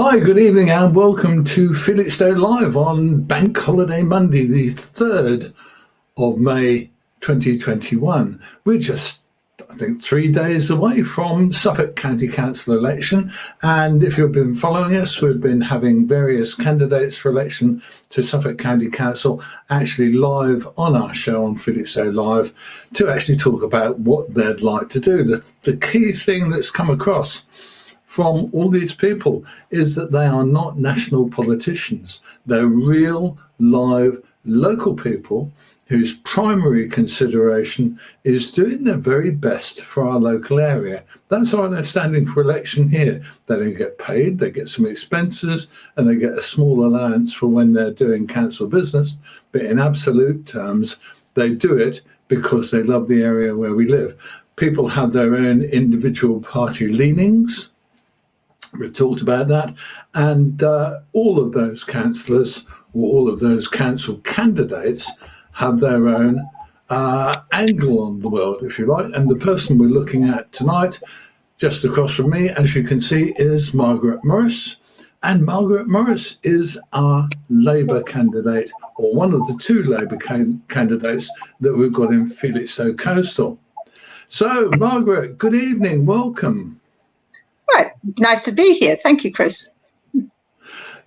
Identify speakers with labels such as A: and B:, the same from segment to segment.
A: Hi, good evening, and welcome to Felixstowe Live on Bank Holiday Monday, the 3rd of May 2021. We're just, I think, 3 days away from Suffolk County Council election. And if you've been following us, we've been having various candidates for election to Suffolk County Council actually live on our show on Felixstowe Live to actually talk about what they'd like to do. The key thing that's come across from all these people is that they are not national politicians. They're real, live, local people whose primary consideration is doing their very best for our local area. That's why they're standing for election here. They don't get paid, they get some expenses, and they get a small allowance for when they're doing council business. But in absolute terms, they do it because they love the area where we live. People have their own individual party leanings. We've talked about that, and all of those councillors or all of those council candidates have their own angle on the world, if you like. And the person we're looking at tonight, just across from me, as you can see, is Margaret Morris. And Margaret Morris is our Labour candidate, or one of the two Labour candidates that we've got in Felixstowe Coastal. So, Margaret, good evening, welcome.
B: Right, nice to be here. Thank you, Chris.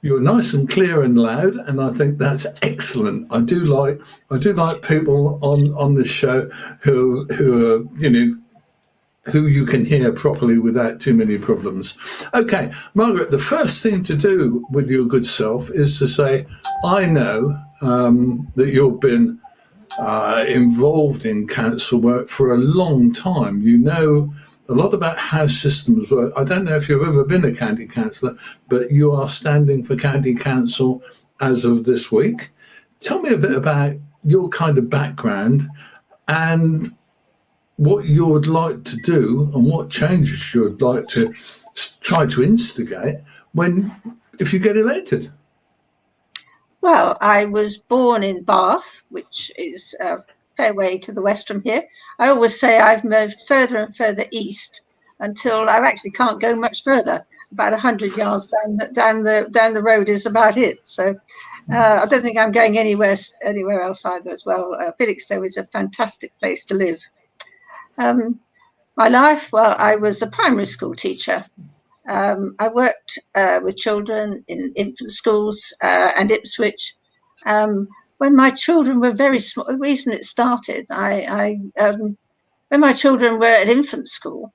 A: You're nice and clear and loud, and I think that's excellent. I do like people on this show who are, who you can hear properly without too many problems. Okay, Margaret, the first thing to do with your good self is to say, I know that you've been involved in council work for a long time. You know a lot about how systems work. I don't know if you've ever been a county councillor, but you are standing for county council as of this week. Tell me a bit about your kind of background and what you would like to do and what changes you would like to try to instigate if you get elected.
B: Well, I was born in Bath, which is a fair way to the west from here. I always say I've moved further and further east until I actually can't go much further. About 100 yards down the road is about it. So I don't think I'm going anywhere else either as well. Felixstowe is a fantastic place to live. My life, well, I was a primary school teacher. I worked with children in infant schools and Ipswich. When my children were very small, the reason it started, when my children were at infant school,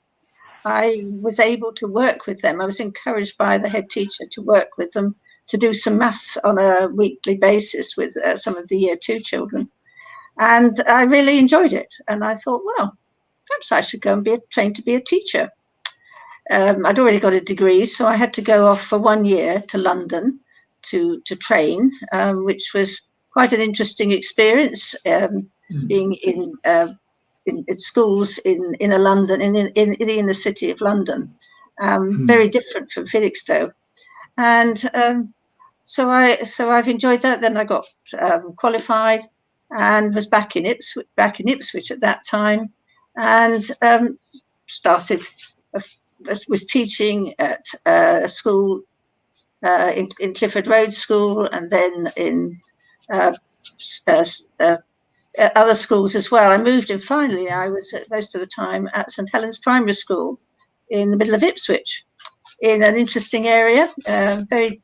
B: I was able to work with them. I was encouraged by the head teacher to work with them, to do some maths on a weekly basis with some of the year 2 children. And I really enjoyed it. And I thought, well, perhaps I should go and be trained to be a teacher. I'd already got a degree, so I had to go off for 1 year to London to train, which was quite an interesting experience, being in schools in London, in the inner city of London, very different from Felixstowe, and so I've enjoyed that. Then I got qualified and was back in Ipswich at that time, and was teaching at a school in Clifford Road School, and then in other schools as well. I moved, and finally I was most of the time at St Helens Primary School in the middle of Ipswich, in an interesting area, very,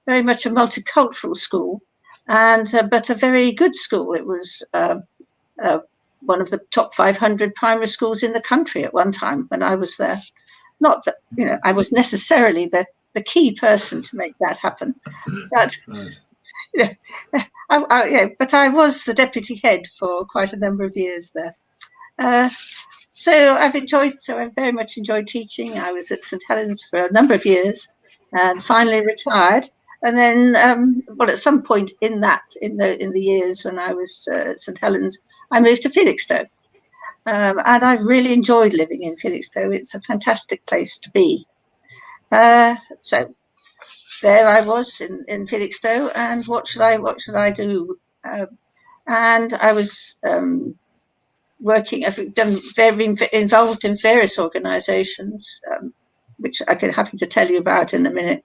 B: very much a multicultural school, and but a very good school. It was one of the top 500 primary schools in the country at one time when I was there. Not that I was necessarily the key person to make that happen, but but I was the deputy head for quite a number of years there. So I've very much enjoyed teaching. I was at St Helens for a number of years, and finally retired. And then, at some point in the years when I was at St Helens, I moved to Felixstowe. And I've really enjoyed living in Felixstowe. It's a fantastic place to be. So there I was in Felixstowe, and what should I do? And I was working. I've been involved in various organisations, which I could happy to tell you about in a minute.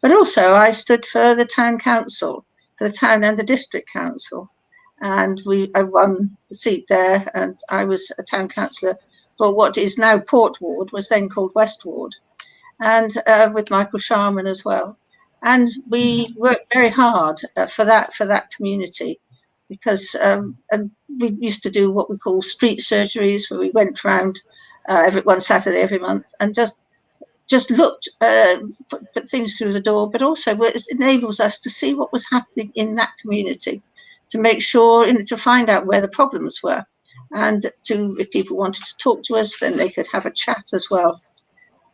B: But also I stood for the town council, for the town and the district council. And I won the seat there, and I was a town councillor for what is now Port Ward, was then called West Ward, and with Michael Sharman as well. And we worked very hard for that community, because and we used to do what we call street surgeries, where we went round one Saturday every month and just looked put things through the door, but also it enables us to see what was happening in that community, to make sure, to find out where the problems were, and if people wanted to talk to us, then they could have a chat as well.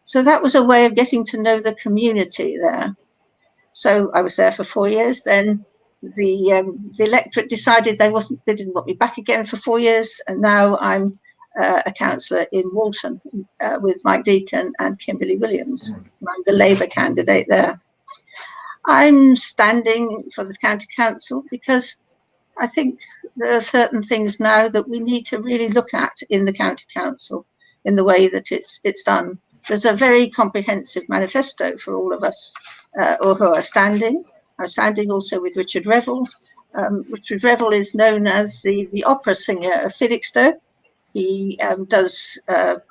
B: So that was a way of getting to know the community there. So I was there for 4 years. Then the electorate decided they didn't want me back again for 4 years, and now I'm a councillor in Walton with Mike Deacon and Kimberly Williams. I'm the Labour candidate there. I'm standing for the county council because I think there are certain things now that we need to really look at in the county council, in the way that it's done. There's a very comprehensive manifesto for all of us who are standing. I'm standing also with Richard Revell. Richard Revell is known as the opera singer of Felixstowe. He does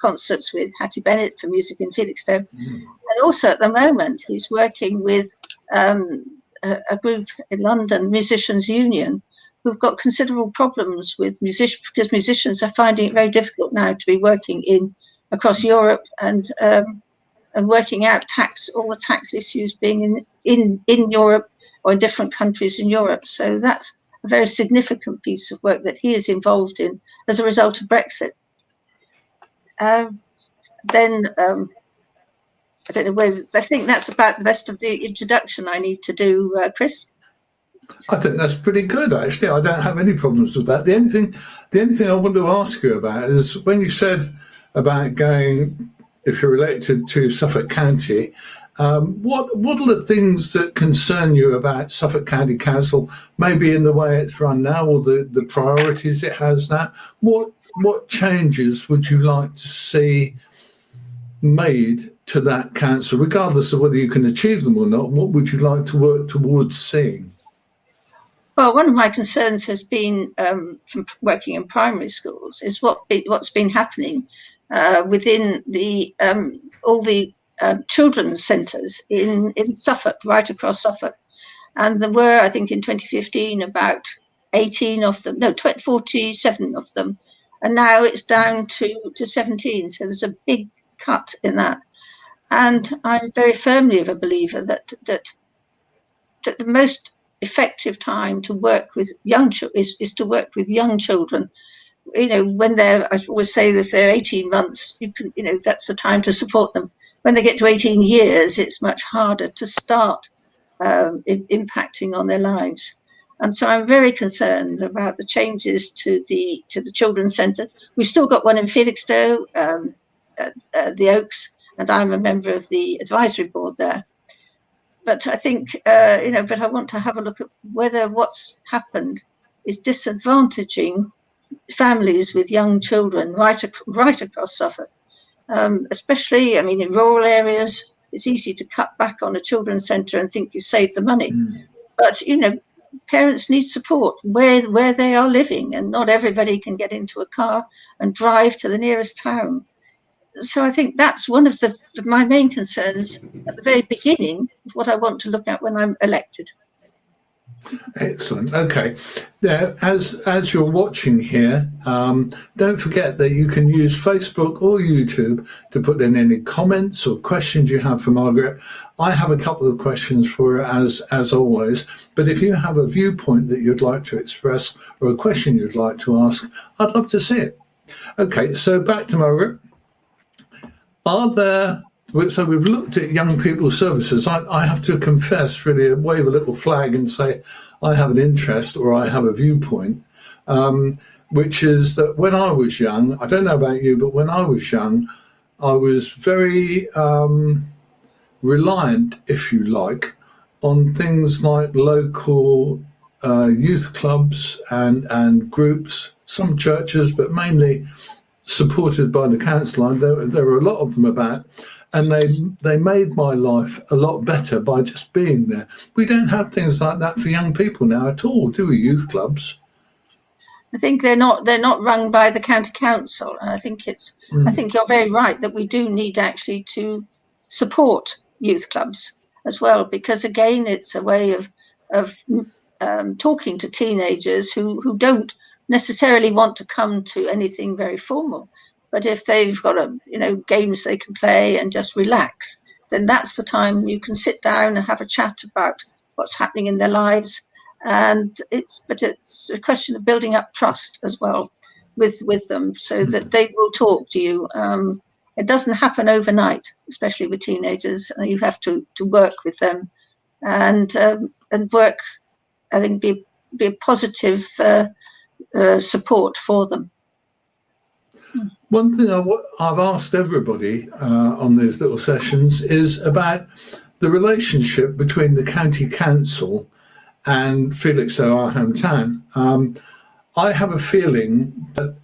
B: concerts with Hattie Bennett for music in Felixstowe. And also at the moment, he's working with a group in London, Musicians Union, who've got considerable problems with musicians, because musicians are finding it very difficult now to be working across Europe and working out all the tax issues being in Europe or in different countries in Europe. So that's a very significant piece of work that he is involved in as a result of Brexit. Then I don't know whether, I think that's about the best of the introduction I need to do, Chris.
A: I think that's pretty good, actually. I don't have any problems with that. The only thing I want to ask you about is when you said about going, if you're elected to Suffolk County, what are the things that concern you about Suffolk County Council, maybe in the way it's run now or the priorities it has now? What changes would you like to see made to that council, regardless of whether you can achieve them or not? What would you like to work towards seeing?
B: Well, one of my concerns has been from working in primary schools is what's been happening within all the children's centres in Suffolk, right across Suffolk. And there were, I think, in 2015, about 18 of them, 47 of them. And now it's down to 17. So there's a big cut in that. And I'm very firmly of a believer that the most effective time to work with young children is to work with young children. When I always say that if they're 18 months, that's the time to support them. When they get to 18 years, it's much harder to start impacting on their lives. And so I'm very concerned about the changes to the children's centre. We've still got one in Felixstowe, the Oaks, and I'm a member of the advisory board there. But I think, but I want to have a look at whether what's happened is disadvantaging families with young children right across Suffolk. Especially, in rural areas, it's easy to cut back on a children's centre and think you saved the money. But, parents need support where they are living, and not everybody can get into a car and drive to the nearest town. So I think that's one of my main concerns at the very beginning of what I want to look at when I'm elected.
A: Excellent. Okay. Now, as you're watching here, don't forget that you can use Facebook or YouTube to put in any comments or questions you have for Margaret. I have a couple of questions for her, as always. But if you have a viewpoint that you'd like to express or a question you'd like to ask, I'd love to see it. Okay. So back to Margaret. So we've looked at young people's services. I have to confess, really, wave a little flag and say I have an interest or I have a viewpoint, which is that when I was young, I don't know about you, but when I was young, I was very reliant, if you like, on things like local youth clubs and groups, some churches, but mainly supported by the council. There were a lot of them about. and they made my life a lot better by just being there. We don't have things like that for young people now at all, do we? Youth clubs.
B: I think they're not run by the county council, and I think you're very right that we do need actually to support youth clubs as well, because again it's a way of talking to teenagers who don't necessarily want to come to anything very formal, but if they've got games they can play and just relax, then that's the time you can sit down and have a chat about what's happening in their lives. And it's a question of building up trust as well with them, so that they will talk to you. It doesn't happen overnight, especially with teenagers. You have to work with them and work. I think be a positive support for them.
A: One thing I've asked everybody on these little sessions is about the relationship between the county council and Felixstowe, our hometown. I have a feeling that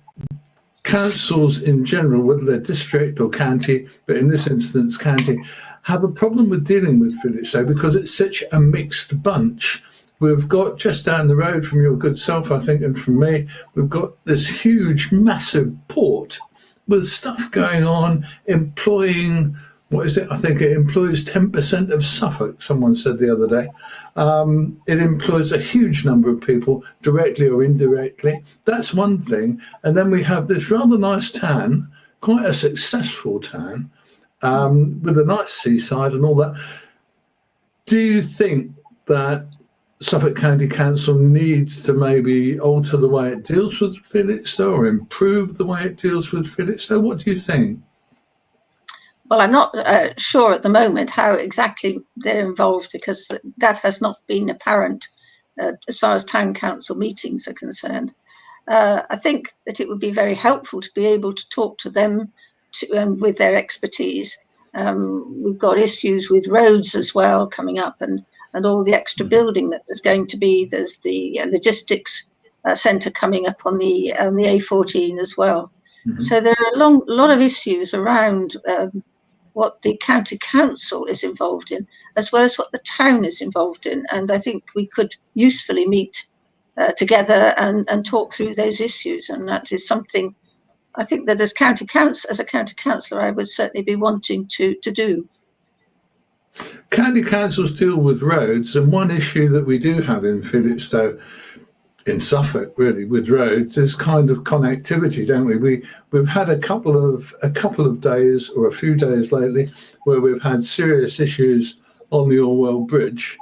A: councils in general, whether they're district or county, but in this instance county, have a problem with dealing with Felixstowe because it's such a mixed bunch. We've got just down the road from your good self, I think, and from me, we've got this huge, massive port with stuff going on, employing, what is it? I think it employs 10% of Suffolk, someone said the other day. It employs a huge number of people, directly or indirectly. That's one thing. And then we have this rather nice town, quite a successful town, with a nice seaside and all that. Do you think that Suffolk County Council needs to maybe alter the way it deals with Felixstowe or improve the way it deals with Felixstowe? What do you think?
B: Well, I'm not sure at the moment how exactly they're involved, because that has not been apparent as far as town council meetings are concerned. I think that it would be very helpful to be able to talk to them with their expertise. We've got issues with roads as well coming up, and all the extra building that there's going to be. There's the logistics centre coming up on the A14 as well. Mm-hmm. So there are a lot of issues around what the county council is involved in, as well as what the town is involved in. And I think we could usefully meet together and talk through those issues. And that is something I think that as a county councillor, I would certainly be wanting to do.
A: County councils deal with roads, and one issue that we do have in Felixstowe, in Suffolk, really, with roads is kind of connectivity, don't we? We've had a couple of days or a few days lately where we've had serious issues on the Orwell Bridge,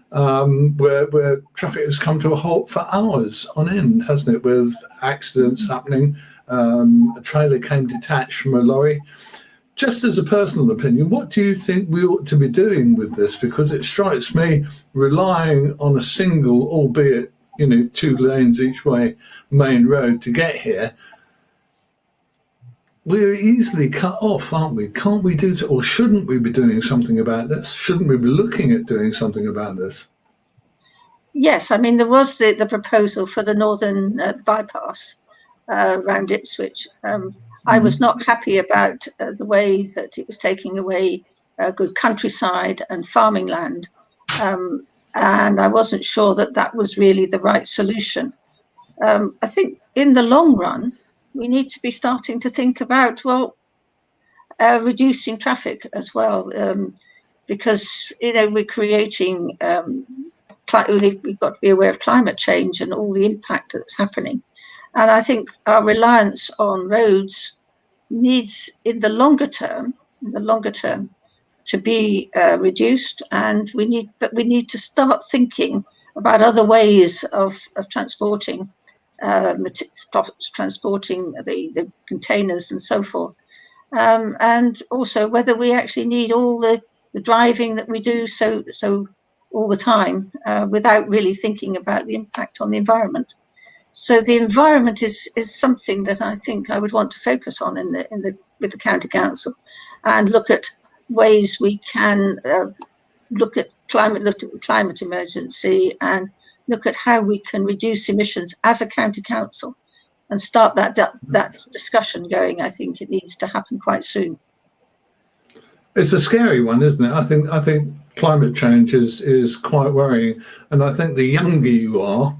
A: where traffic has come to a halt for hours on end, hasn't it? With accidents happening, a trailer came detached from a lorry. Just as a personal opinion, what do you think we ought to be doing with this? Because it strikes me relying on a single, albeit 2 lanes each way, main road to get here, we're easily cut off, aren't we? Can't we or shouldn't we be doing something about this? Shouldn't we be looking at doing something about this?
B: Yes, I mean, there was the proposal for the northern bypass around Ipswich. I was not happy about the way that it was taking away good countryside and farming land. And I wasn't sure that was really the right solution. I think in the long run, we need to be starting to think about, reducing traffic as well, because, we're creating, we've got to be aware of climate change and all the impact that's happening. And I think our reliance on roads needs, in the longer term, to be reduced, and we need to start thinking about other ways of transporting the containers and so forth, and also whether we actually need all the driving that we do so all the time without really thinking about the impact on the environment. So the environment is something that I think I would want to focus on with the county council, and look at ways we can look at the climate emergency, and look at how we can reduce emissions as a county council, and start that discussion going. I think it needs to happen quite soon.
A: It's a scary one, isn't it? I think climate change is quite worrying, and I think the younger you are,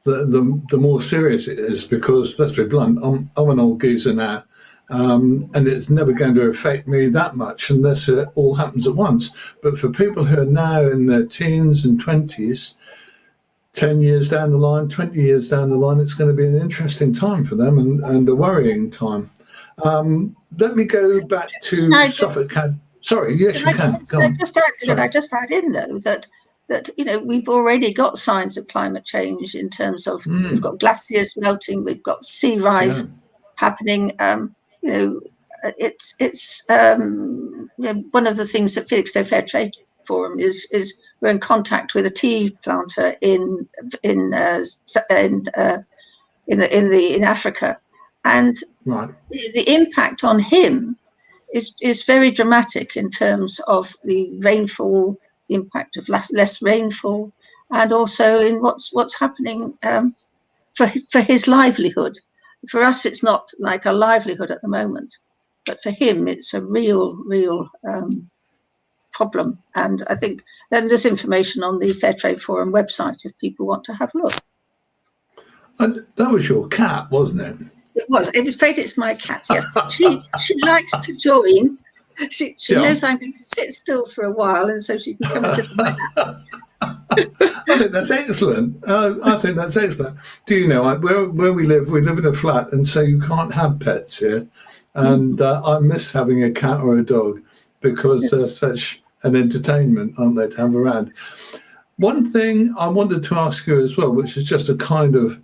A: the more serious it is, because let's be blunt, I'm an old geezer now, and it's never going to affect me that much unless it all happens at once. But for people who are now in their teens and 20s, 10 years down the line, 20 years down the line, it's going to be an interesting time for them, and a worrying time. Let me go back
B: Can
A: to
B: I just
A: Suffolk. Sorry, yes,
B: can
A: you
B: I,
A: can. Go
B: can I
A: on.
B: just add? Can
A: Sorry.
B: I just add in though that we've already got signs of climate change in terms of we've got glaciers melting, we've got sea
A: Yeah,
B: rise happening. You know, it's one of the things that Felixstowe Fair Trade Forum is we're in contact with a tea planter in in Africa, and
A: right.
B: the impact on him is very dramatic in terms of the rainfall, the impact of less rainfall, and also in what's happening for his livelihood. For us, it's not like a livelihood at the moment, but for him, it's a real problem. And I think then there's information on the Fair Trade Forum website if people want to have a look.
A: And that was your cat, wasn't it?
B: It was. I'm afraid it's my cat. Yes, she likes to join. She
A: Yeah.
B: knows I'm going to sit still for a while, and so she can come and sit on my lap.
A: I think that's excellent. I think that's excellent. Do you know, where we live in a flat, and so you can't have pets here. And I miss having a cat or a dog because they're such an entertainment, aren't they, to have around? One thing I wanted to ask you as well, which is just a kind of,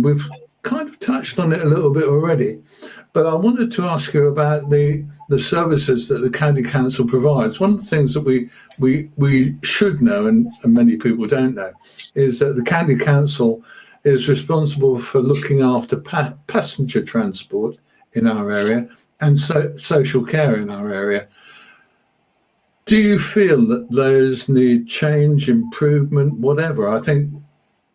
A: we've kind of touched on it a little bit already, but I wanted to ask you about the services that the county council provides. One of the things that we should know, and many people don't know, is that the county council is responsible for looking after passenger transport in our area and social care in our area. Do you feel that those need change, improvement, whatever? I think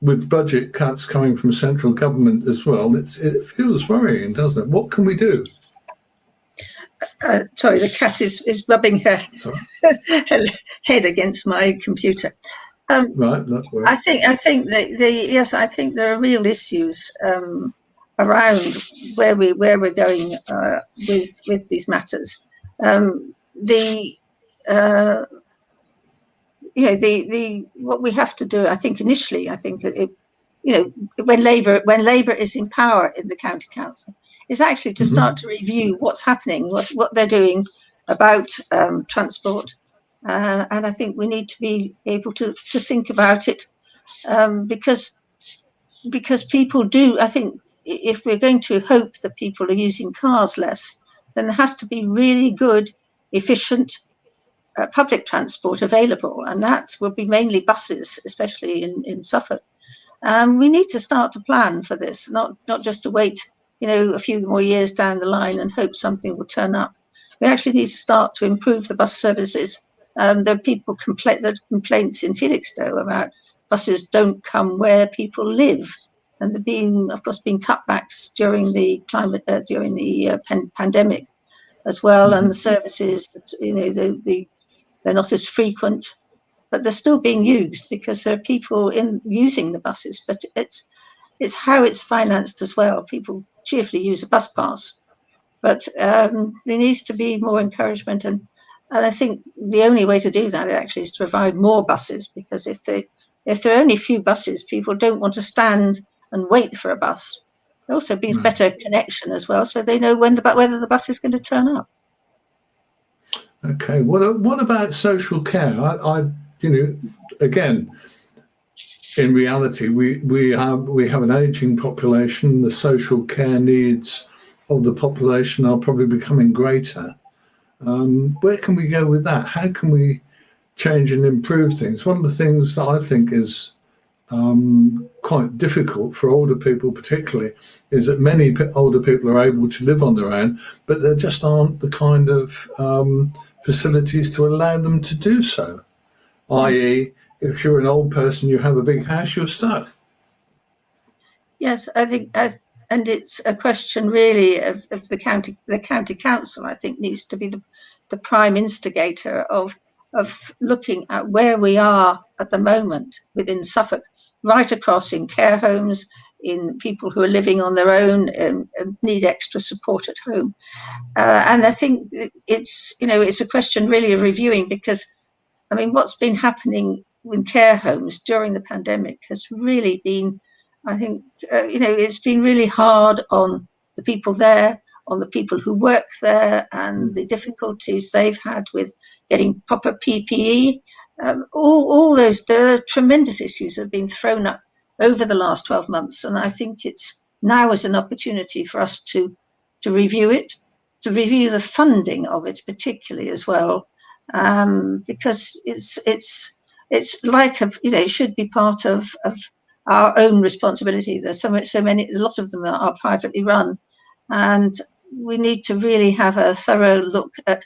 A: with budget cuts coming from central government as well, it feels worrying, doesn't it? What can we do?
B: Sorry, the cat is rubbing her,
A: Sorry.
B: her head against my computer. Um,
A: Right, that's
B: I
A: right.
B: think that yes, I think there are real issues around where we're going with these matters. The the what we have to do, I think initially, I think when Labour is in power in the county council, is actually to start
A: Hmm.
B: to review what's happening, what they're doing about transport, and I think we need to be able to think about it because people do. I think if we're going to hope that people are using cars less, then there has to be really good, efficient public transport available, and that will be mainly buses, especially in Suffolk. We need to start to plan for this, not just to wait, a few more years down the line and hope something will turn up. We actually need to start to improve the bus services. There are complaints in Felixstowe about buses don't come where people live, and there have been, of course, cutbacks during the pandemic as well, and the
A: Hmm.
B: services that they're not as frequent, but they're still being used because there are people in using the buses. But it's how it's financed as well. People cheerfully use a bus pass, but there needs to be more encouragement, and I think the only way to do that actually is to provide more buses, because if there are only a few buses, people don't want to stand and wait for a bus. It also means
A: No.
B: better connection as well, so they know whether the bus is going to turn up.
A: Okay. What about social care? Again, in reality, we have an aging population. The social care needs of the population are probably becoming greater. Where can we go with that? How can we change and improve things? One of the things that I think is quite difficult for older people, particularly, is that many older people are able to live on their own, but there just aren't the kind of facilities to allow them to do so.
B: Yeah.
A: I.e., if you're an old person, you have a big house, you're stuck.
B: Yes, I think, and it's a question really of the county council. I think needs to be the prime instigator of looking at where we are at the moment within Suffolk, right across in care homes, in people who are living on their own and need extra support at home. And I think it's a question really of reviewing, because I mean, what's been happening in care homes during the pandemic has really been, I think, it's been really hard on the people there, on the people who work there, and the difficulties they've had with getting proper PPE. All those, there are tremendous issues that have been thrown up over the last 12 months. And I think it's now is an opportunity for us to review it, to review the funding of it particularly as well, because it's like it should be part of our own responsibility. There's so many, a lot of them are privately run, and we need to really have a thorough look at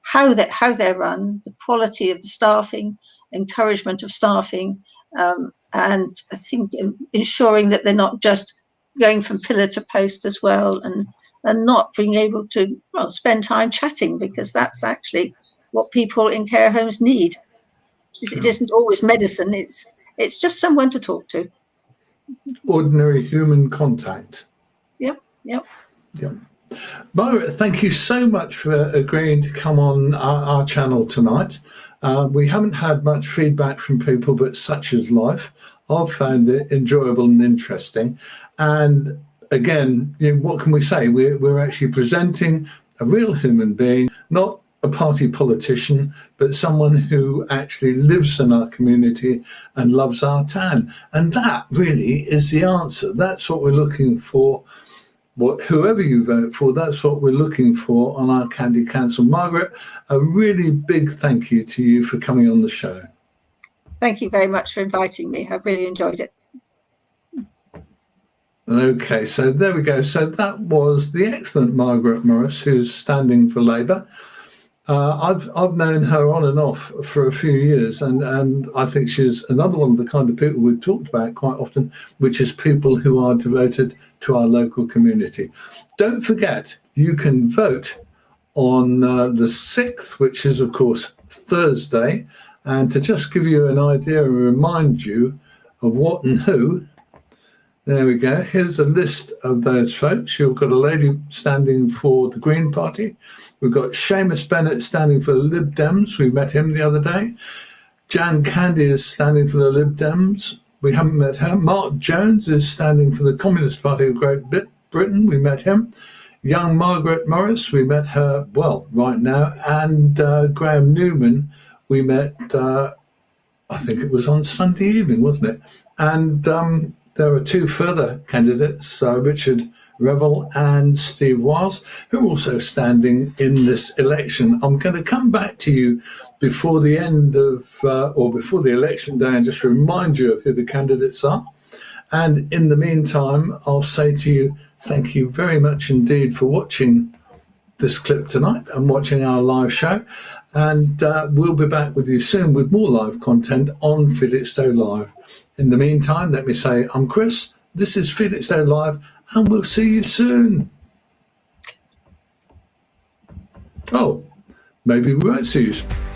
B: how they're run, the quality of the staffing, encouragement of staffing, and I think ensuring that they're not just going from pillar to post as well, and not being able to spend time chatting, because that's actually what people in care homes need. It isn't always medicine, it's just someone to talk to.
A: Ordinary human contact.
B: Yep.
A: Margaret, thank you so much for agreeing to come on our channel tonight. We haven't had much feedback from people, but such is life. I've found it enjoyable and interesting. And again, what can we say? We're actually presenting a real human being, not a party politician, but someone who actually lives in our community and loves our town. And that really is the answer. That's what we're looking for. Whoever you vote for, that's what we're looking for on our county council. Margaret, a really big thank you to you for coming on the show.
B: Thank you very much for inviting me. I've really enjoyed it.
A: Okay, so there we go. So that was the excellent Margaret Morris, who's standing for Labour. I've known her on and off for a few years, and I think she's another one of the kind of people we've talked about quite often, which is people who are devoted to our local community. Don't forget, you can vote on the 6th, which is, of course, Thursday. And to just give you an idea and remind you of what and who, there we go. Here's a list of those folks. You've got a lady standing for the Green Party. We've got Seamus Bennett standing for the Lib Dems. We met him the other day. Jan Candy is standing for the Lib Dems. We haven't met her. Mark Jones is standing for the Communist Party of Great Britain. We met him. Young Margaret Morris, we met her, right now. And Graham Newman, we met, I think it was on Sunday evening, wasn't it? And there are two further candidates, Richard Revel and Steve Wiles, who are also standing in this election. I'm going to come back to you before the end of, or before the election day, and just remind you of who the candidates are. And in the meantime, I'll say to you, thank you very much indeed for watching this clip tonight and watching our live show. And we'll be back with you soon with more live content on Felixstowe Live. In the meantime, let me say I'm Chris, this is Felixstowe Live, and we'll see you soon. Oh, maybe we won't see you soon.